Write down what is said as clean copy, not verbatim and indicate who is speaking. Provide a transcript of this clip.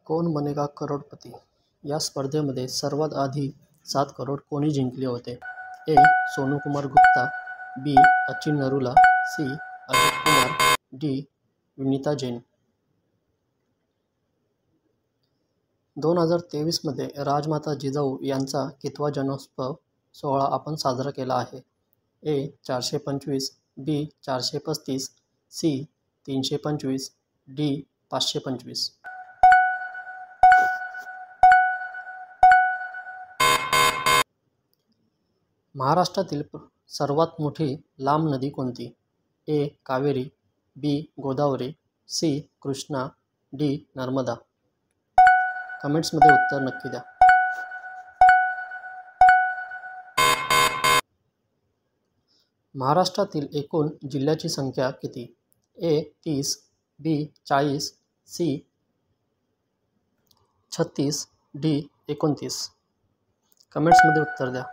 Speaker 1: कौन बनेगा करोडपती या स्पर्धेमध्ये सर्वात आधी 7 करोड कोणी जिंकले होते? ए. सोनू कुमार गुप्ता, बी. अचिन नरूला, सी. अशोक कुमार, डी. विनीता जैन. 2023 मध्ये राजमाता जिजाऊ यांचा कितवा जन्मोत्सव सोहळा आपण साजरा केला आहे? ए. 425, बी. 435, सी. 325, डी. 525. महाराष्ट्रातील सर्वात मोठी लांब नदी कोणती? ए. कावेरी, बी. गोदावरी, सी. कृष्णा, डी. नर्मदा. कमेंट्समध्ये उत्तर नक्की द्या. महाराष्ट्रातील एकूण जिल्ह्याची संख्या किती? ए. 30, बी. 40, सी. 36, डी. 29. कमेंट्समध्ये उत्तर द्या.